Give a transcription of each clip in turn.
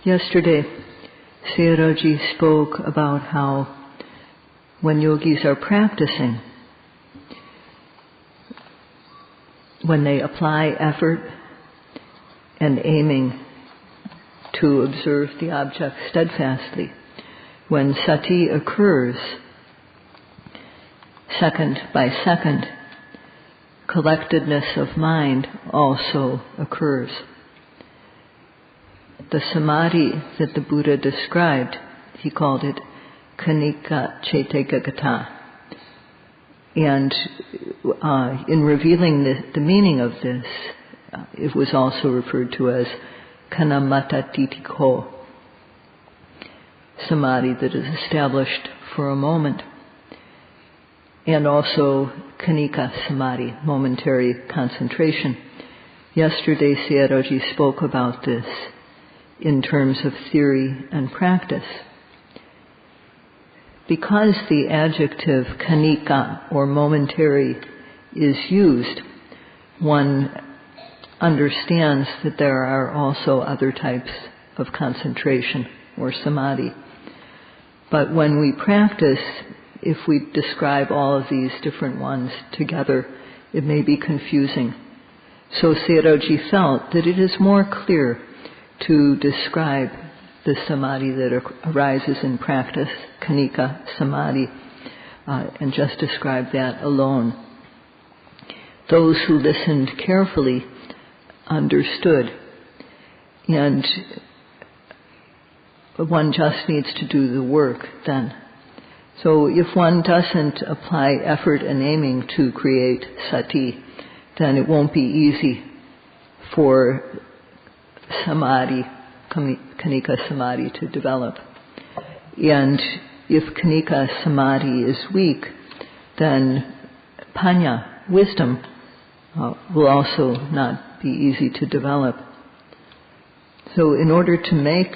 Yesterday, Sayadaw spoke about how when yogis are practicing, when they apply effort and aiming to observe the object steadfastly, when sati occurs, second by second, collectedness of mind also occurs. The samadhi that the Buddha described, he called it Khanika Cetakagata. And in revealing the meaning of this, it was also referred to as Kanamatatitiko, samadhi that is established for a moment, and also Khanika samadhi, momentary concentration. Yesterday, Sayadaw spoke about this in terms of theory and practice. Because the adjective khanika, or momentary, is used, one understands that there are also other types of concentration or samadhi. But when we practice, if we describe all of these different ones together, it may be confusing. So Sayadaw felt that it is more clear to describe the samadhi that arises in practice, khanika samadhi, and just describe that alone. Those who listened carefully understood, and one just needs to do the work then. So if one doesn't apply effort and aiming to create sati, then it won't be easy for samadhi, khanika samadhi, to develop. And if khanika samadhi is weak, then panya, wisdom, will also not be easy to develop. So in order to make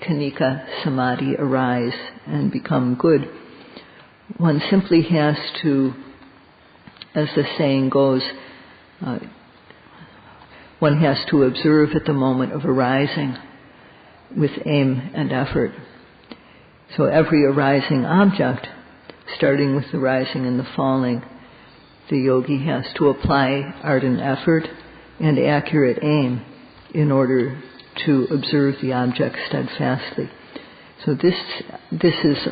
khanika samadhi arise and become good, one simply has to, as the saying goes, one has to observe at the moment of arising with aim and effort. So every arising object, starting with the rising and the falling, the yogi has to apply ardent effort and accurate aim in order to observe the object steadfastly. So this is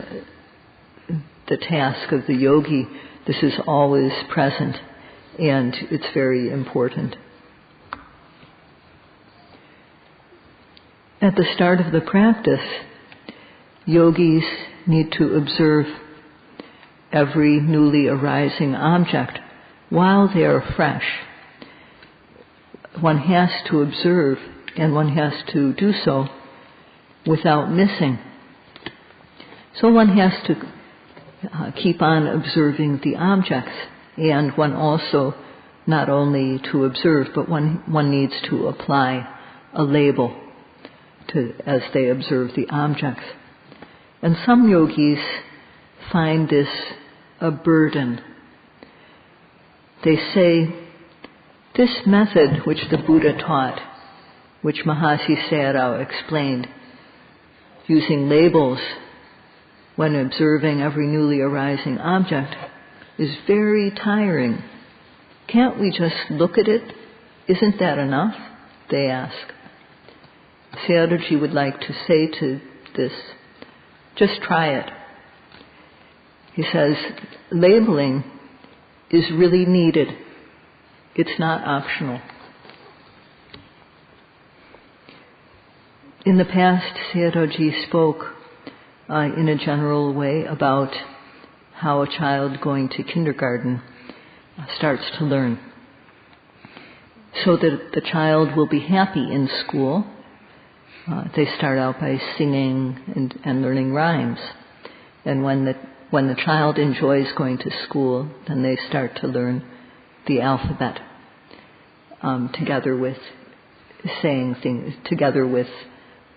the task of the yogi. This is always present, and it's very important. At the start of the practice, yogis need to observe every newly arising object while they are fresh. One has to observe, and one has to do so without missing. So one has to keep on observing the objects, and one also not only to observe, but one needs to apply a label as they observe the objects. And some yogis find this a burden. They say, this method which the Buddha taught, which Mahasi Sayadaw explained, using labels when observing every newly arising object, is very tiring. Can't we just look at it? Isn't that enough? They ask. Sayadaw would like to say to this, just try it. He says, labeling is really needed. It's not optional. In the past, Sayadaw spoke in a general way about how a child going to kindergarten starts to learn, so that the child will be happy in school. They start out by singing and learning rhymes. And when the child enjoys going to school, then they start to learn the alphabet, together with saying things, together with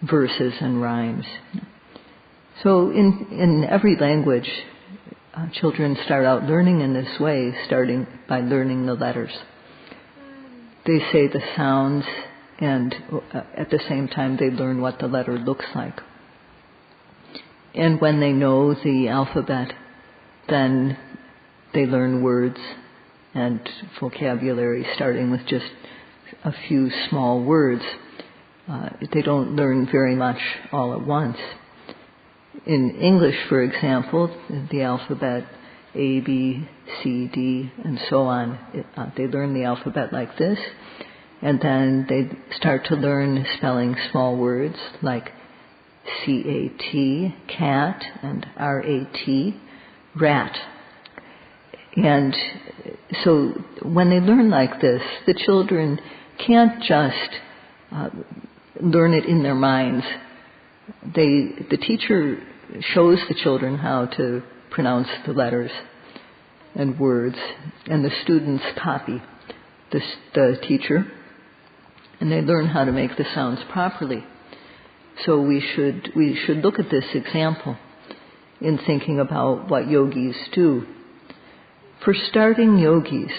verses and rhymes. So in every language, children start out learning in this way, starting by learning the letters. They say the sounds and at the same time they learn what the letter looks like. And when they know the alphabet, then they learn words and vocabulary, starting with just a few small words. They don't learn very much all at once. In English, for example, the alphabet A, B, C, D, and so on, they learn the alphabet like this, and then they start to learn spelling small words like C-A-T, cat, and R-A-T, rat. And so when they learn like this, the children can't just learn it in their minds. The teacher shows the children how to pronounce the letters and words, and the students copy the teacher, and they learn how to make the sounds properly. So we should look at this example in thinking about what yogis do. For starting yogis,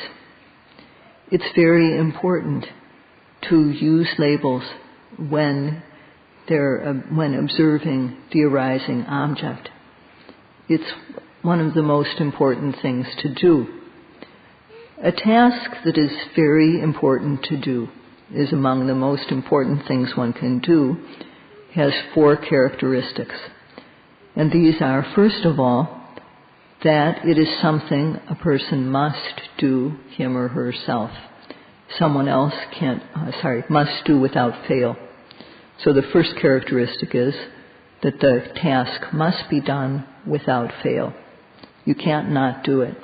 it's very important to use labels when observing the arising object. It's one of the most important things to do. A task that is very important to do, is among the most important things one can do, has 4 characteristics. And these are, first of all, that it is something a person must do, him or herself. Someone else must do without fail. So the first characteristic is that the task must be done without fail. You can't not do it.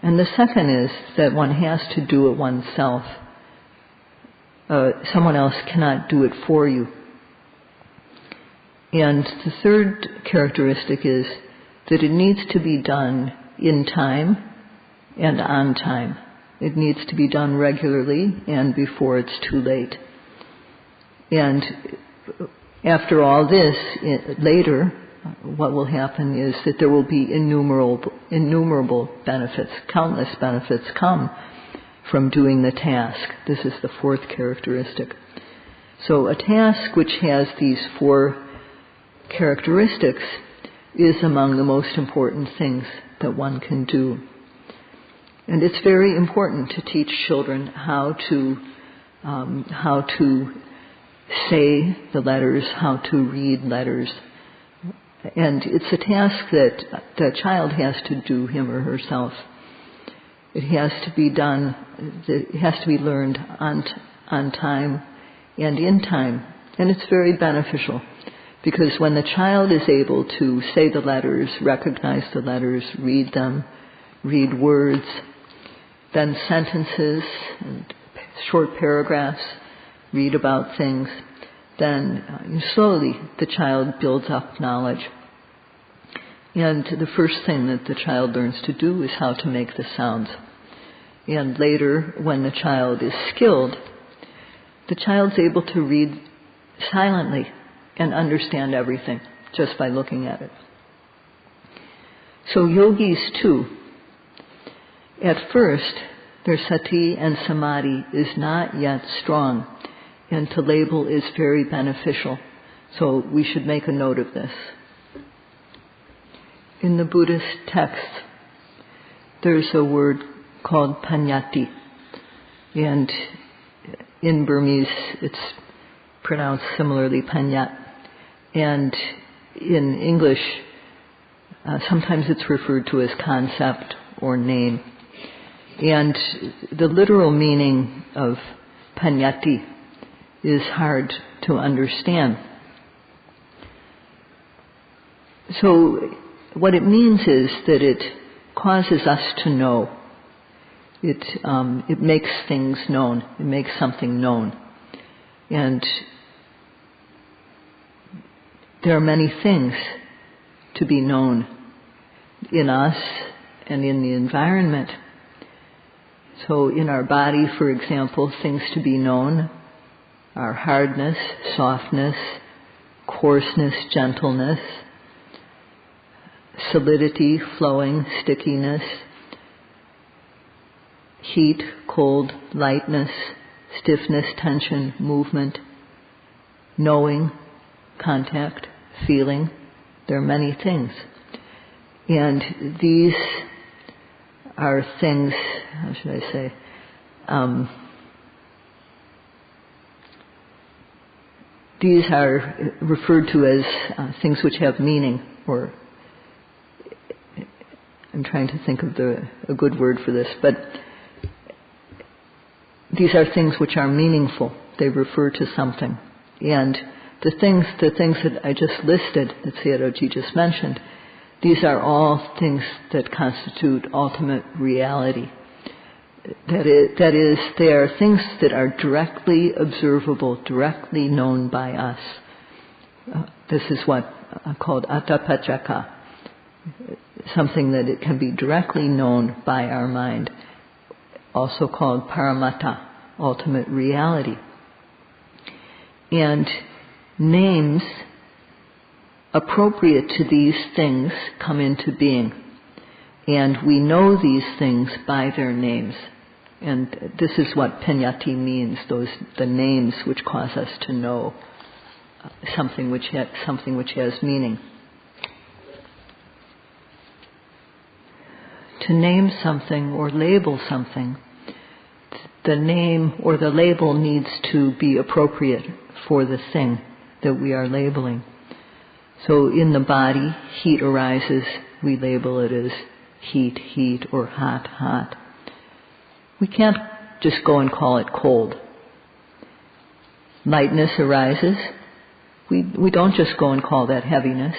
And the second is that one has to do it oneself. Someone else cannot do it for you. And the third characteristic is that it needs to be done in time and on time. It needs to be done regularly and before it's too late. And after all this, later, what will happen is that there will be innumerable benefits, countless benefits come from doing the task. This is the 4th characteristic. So a task which has these 4 characteristics is among the most important things that one can do. And it's very important to teach children how to say the letters, how to read letters. And it's a task that the child has to do, him or herself. It has to be done, it has to be learned on time and in time. And it's very beneficial, because when the child is able to say the letters, recognize the letters, read them, read words, then sentences and short paragraphs, read about things, then slowly the child builds up knowledge. And the first thing that the child learns to do is how to make the sounds. And later, when the child is skilled, the child's able to read silently and understand everything just by looking at it. So yogis too, at first, their sati and samadhi is not yet strong, and to label is very beneficial. So we should make a note of this. In the Buddhist texts, there's a word called Pannatti, and in Burmese it's pronounced similarly Panyat. And in English, sometimes it's referred to as concept or name. And the literal meaning of Pannatti is hard to understand. So what it means is that it causes us to know. It makes things known. It makes something known. And there are many things to be known in us and in the environment. So in our body, for example, things to be known are hardness, softness, coarseness, gentleness, solidity, flowing, stickiness, heat, cold, lightness, stiffness, tension, movement, knowing, contact, feeling. There are many things. And these are things, how should I say, these are referred to as things which have meaning, or I'm trying to think of a good word for this, but these are things which are meaningful. They refer to something. And the things that I just listed, that Sayadaw just mentioned, these are all things that constitute ultimate reality. That is, they are things that are directly observable, directly known by us. This is what called atapajjaka, something that it can be directly known by our mind, also called paramatta, ultimate reality. And names appropriate to these things come into being. And we know these things by their names. And this is what Pannatti means, the names which cause us to know something which has meaning. To name something or label something, the name or the label needs to be appropriate for the thing that we are labeling. So in the body, heat arises, we label it as heat, heat, or hot, hot. We can't just go and call it cold. Lightness arises, we don't just go and call that heaviness.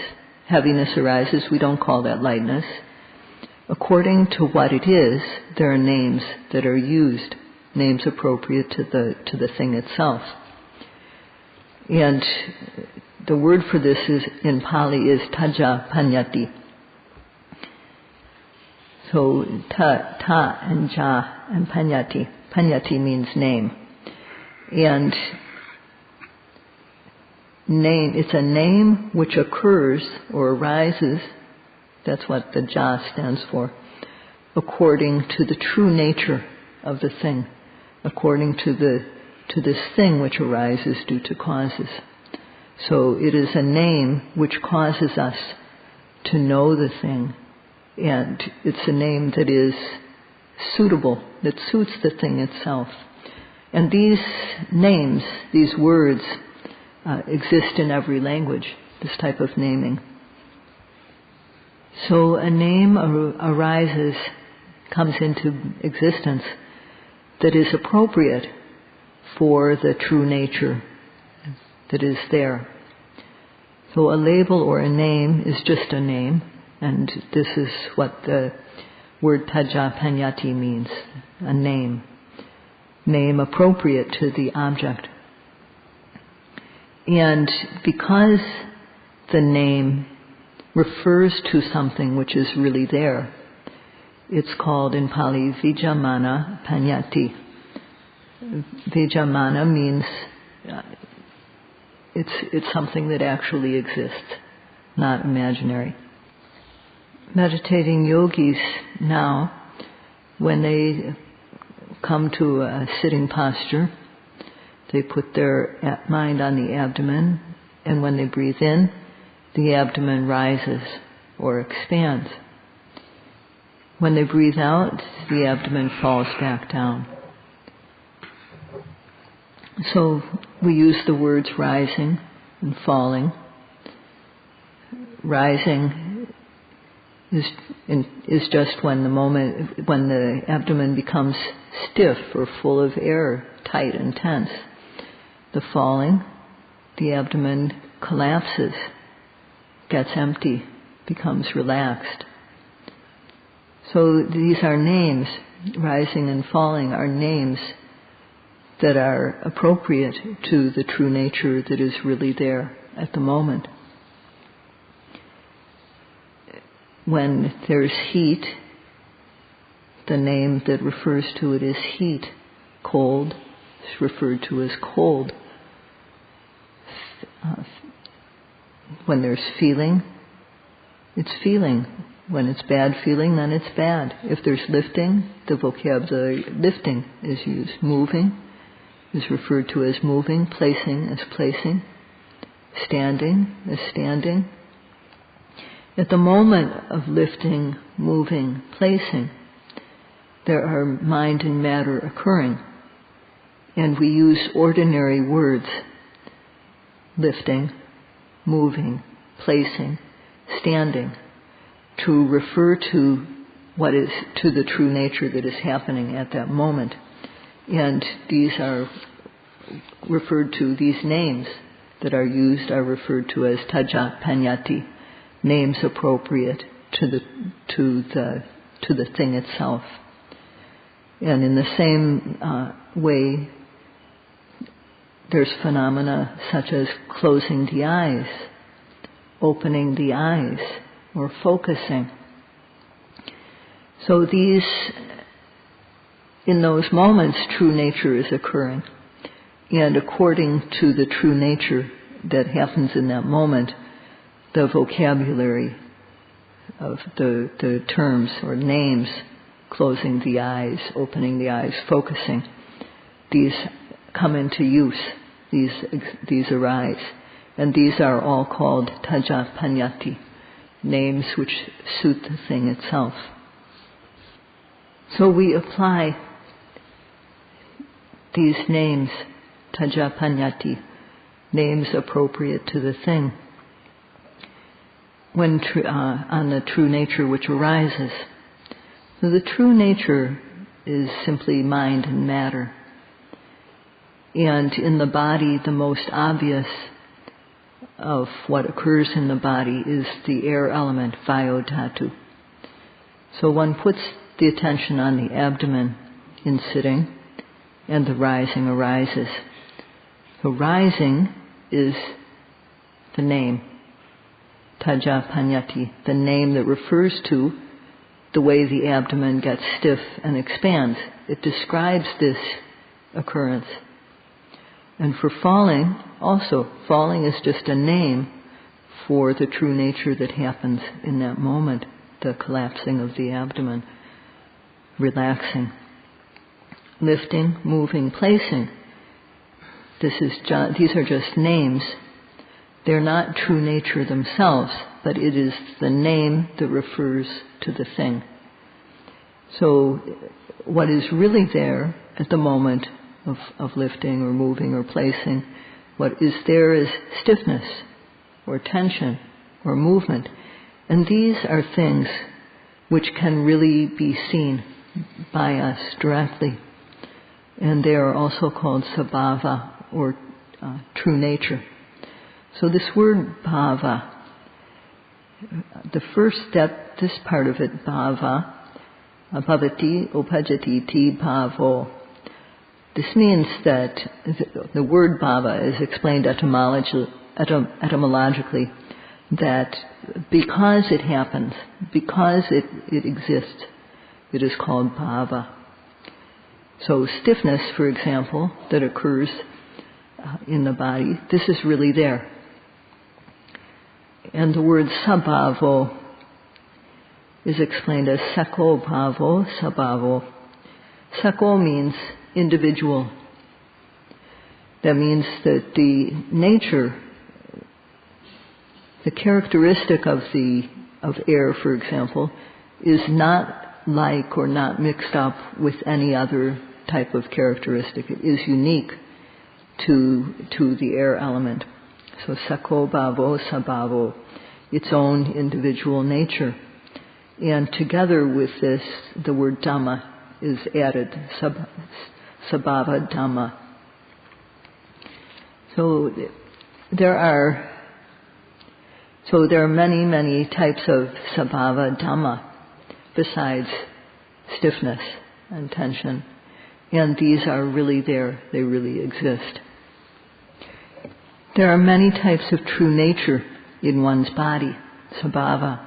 Heaviness arises, we don't call that lightness. According to what it is, there are names that are used, names appropriate to the thing itself. And the word for this is in Pali is Tajja Pannatti. So ta and ja and Pannatti. Pannatti means name. And name, it's a name which occurs or arises, that's what the ja stands for, according to the true nature of the thing, according to this thing which arises due to causes. So it is a name which causes us to know the thing, and it's a name that is suitable, that suits the thing itself. And these names, these words, exist in every language, this type of naming. So a name arises, comes into existence that is appropriate for the true nature that is there. So a label or a name is just a name, and this is what the word Tajja Pannatti means, a name. Name appropriate to the object. And because the name refers to something which is really there, it's called in Pali Vijamana Pannatti. Vijamana means it's something that actually exists, not imaginary. Meditating yogis now, when they come to a sitting posture, they put their mind on the abdomen, and when they breathe in, the abdomen rises or expands. When they breathe out, the abdomen falls back down. So we use the words rising and falling. Rising is just when the abdomen becomes stiff or full of air, tight and tense. The falling, the abdomen collapses, gets empty, becomes relaxed. So these are names, rising and falling are names that are appropriate to the true nature that is really there at the moment. When there's heat, the name that refers to it is heat. Cold is referred to as cold. When there's feeling, it's feeling. When it's bad feeling, then it's bad. If there's lifting, the vocabulary lifting is used. Moving, is referred to as moving, placing as placing, standing as standing. At the moment of lifting, moving, placing, there are mind and matter occurring, and we use ordinary words, lifting, moving, placing, standing, to refer to what is, to the true nature that is happening at that moment. And these are referred to, these names that are used are referred to as Tajja, Pannatti, names appropriate to the thing itself. And in the same way, there's phenomena such as closing the eyes, opening the eyes, or focusing. So these, in those moments, true nature is occurring. And according to the true nature that happens in that moment, the vocabulary of the terms or names, closing the eyes, opening the eyes, focusing, these come into use, these arise. And these are all called Tajja Pannatti, names which suit the thing itself. So we apply these names, Tajja Pannatti, names appropriate to the thing, when on the true nature which arises. So the true nature is simply mind and matter. And in the body, the most obvious of what occurs in the body is the air element, Vayodhatu. So one puts the attention on the abdomen in sitting, and the rising arises. So rising is the name, Tajja Pannatti, the name that refers to the way the abdomen gets stiff and expands. It describes this occurrence. And for falling, also, falling is just a name for the true nature that happens in that moment, the collapsing of the abdomen, relaxing. Lifting, moving, placing. These are just names. They're not true nature themselves, but it is the name that refers to the thing. So what is really there at the moment of lifting or moving or placing, what is there is stiffness or tension or movement. And these are things which can really be seen by us directly. And they are also called sabhava, or true nature. So this word bhava, the first step, this part of it, bhava, bhavati upajjati ti bhavo. This means that the word bhava is explained etymologically, that because it happens, because it exists, it is called bhava. So stiffness, for example, that occurs in the body, this is really there. And the word sabhavo is explained as sako bhavo, sabhavo. Sako means individual. That means that the nature, the characteristic of air, for example, is not like or not mixed up with any other type of characteristic. It is unique to the air element. So sako bhavo, sabhavo, its own individual nature. And together with this, the word Dhamma is added, sabhava Dhamma. So there are many, many types of sabhava Dhamma besides stiffness and tension. And these are really there, they really exist. There are many types of true nature in one's body, sabhava.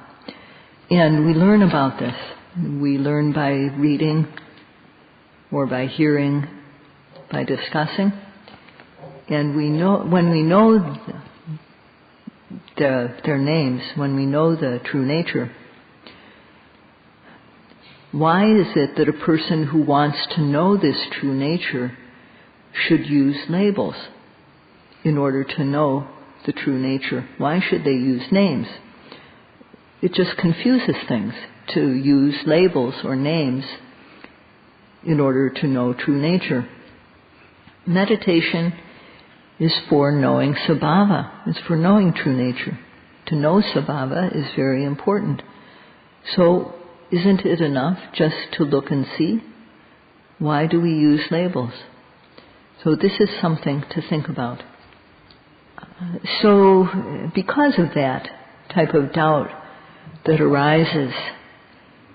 And we learn about this. We learn by reading or by hearing, by discussing. And we know, when we know their names, when we know the true nature, why is it that a person who wants to know this true nature should use labels in order to know the true nature? Why should they use names? It just confuses things to use labels or names in order to know true nature. Meditation is for knowing sabhava. It's for knowing true nature. To know sabhava is very important. So isn't it enough just to look and see? Why do we use labels? So this is something to think about. So because of that type of doubt that arises,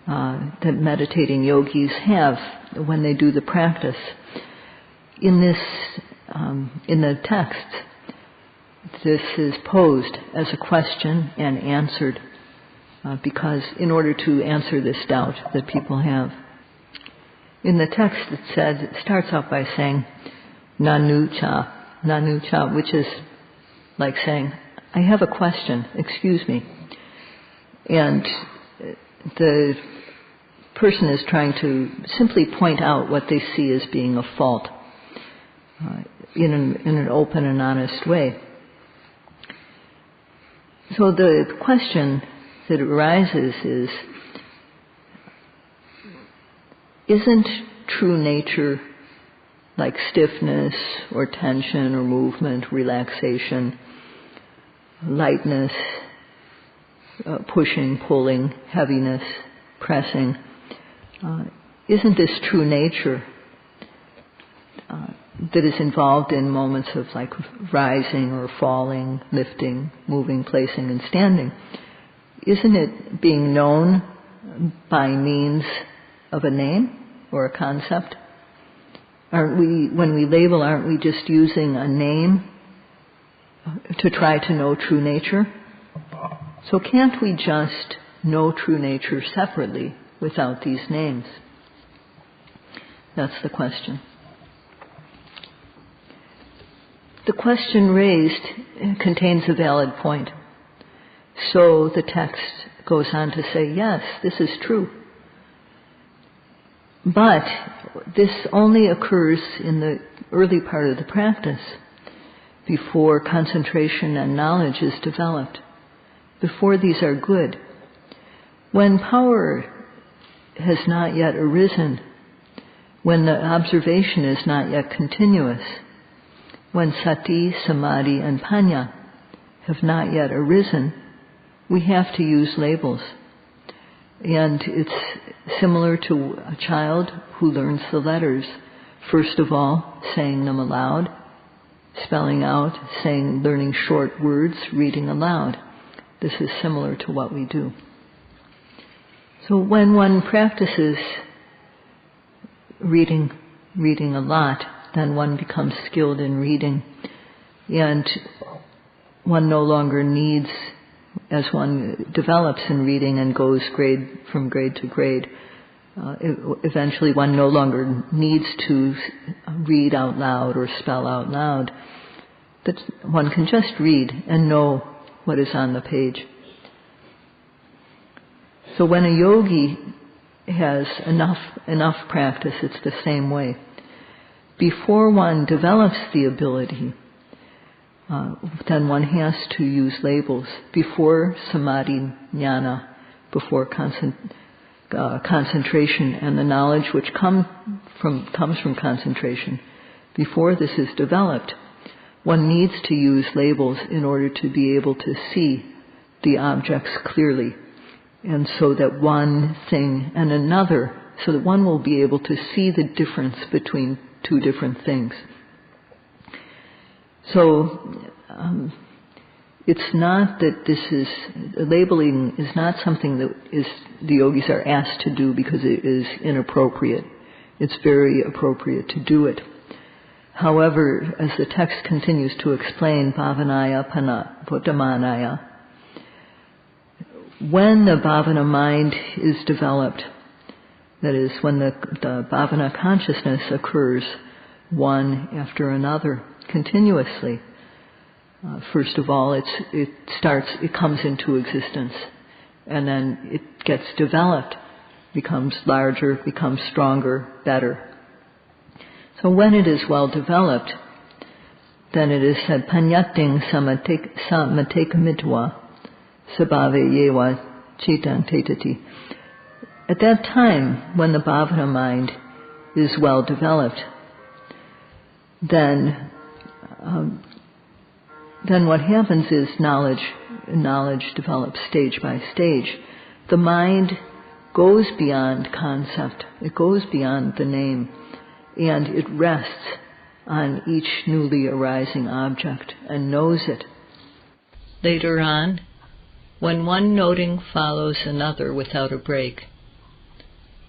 that meditating yogis have when they do the practice, in the text, this is posed as a question and answered, because in order to answer this doubt that people have. In the text it starts off by saying, Nanucha, which is like saying, I have a question, excuse me. And the person is trying to simply point out what they see as being a fault in an open and honest way. So the question that arises is, isn't true nature like stiffness or tension or movement, relaxation, lightness, pushing, pulling, heaviness, pressing? Isn't this true nature that is involved in moments of like rising or falling, lifting, moving, placing, and standing? Isn't it being known by means of a name or a concept? Aren't we, when we label, aren't we just using a name to try to know true nature? So can't we just know true nature separately without these names? That's the question. The question raised contains a valid point. So the text goes on to say, yes, this is true. But this only occurs in the early part of the practice, before concentration and knowledge is developed, before these are good. When power has not yet arisen, when the observation is not yet continuous, when sati, samadhi, and panya have not yet arisen, we have to use labels. And it's similar to a child who learns the letters. First of all, saying them aloud, spelling out, learning short words, reading aloud. This is similar to what we do. So when one practices reading a lot, then one becomes skilled in reading, and one no longer needs, as one develops in reading and goes from grade to grade, eventually one no longer needs to read out loud or spell out loud. That one can just read and know what is on the page. So when a yogi has enough practice, it's the same way. Before one develops the ability, then one has to use labels. Before samadhi, jnana, before concentration and the knowledge which comes from concentration, before this is developed, one needs to use labels in order to be able to see the objects clearly, and so that one thing and another, so that one will be able to see the difference between two different things. So it's not that labeling is not something that the yogis are asked to do because it is inappropriate. It's very appropriate to do it. However, as the text continues to explain, bhavanaya puttamanaya, when the bhavana mind is developed, that is, when the bhavana consciousness occurs one after another continuously, first of all, it comes into existence, and then it gets developed, becomes larger, becomes stronger, better. So when it is well developed, then it is said, Pannatti samatekamidva sabhave yewa chitan tetati. At that time, when the bhavana mind is well developed, then what happens is knowledge develops stage by stage. The mind goes beyond concept, it goes beyond the name, and it rests on each newly arising object and knows it. Later on, when one noting follows another without a break,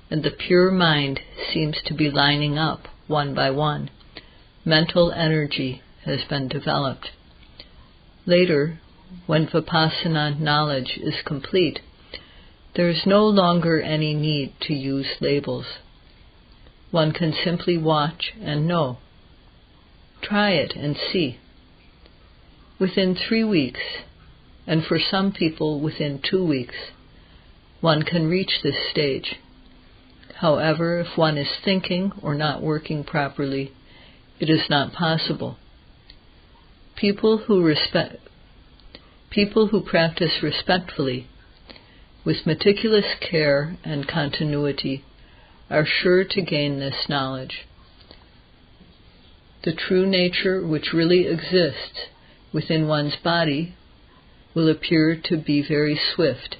and the pure mind seems to be lining up one by one, mental energy has been developed. Later, when Vipassana knowledge is complete, there is no longer any need to use labels. One can simply watch and know. Try it and see. Within 3 weeks, and for some people within 2 weeks, one can reach this stage. However, if one is thinking or not working properly, it is not possible. People who practice respectfully, with meticulous care and continuity, are sure to gain this knowledge. The true nature which really exists within one's body will appear to be very swift.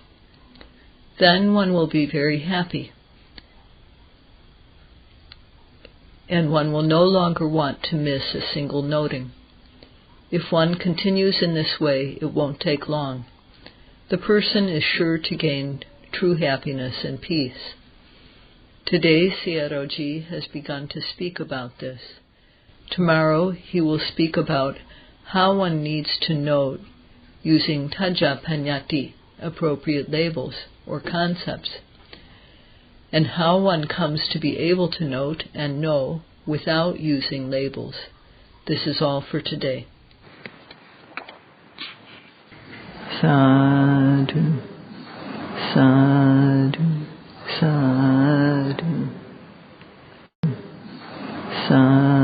Then one will be very happy, and one will no longer want to miss a single noting. If one continues in this way, it won't take long. The person is sure to gain true happiness and peace. Today, Sayadaw has begun to speak about this. Tomorrow, he will speak about how one needs to note using Tajja Pannatti, appropriate labels or concepts, and how one comes to be able to note and know without using labels. This is all for today. Sadhu, sadhu, sadhu, sadhu.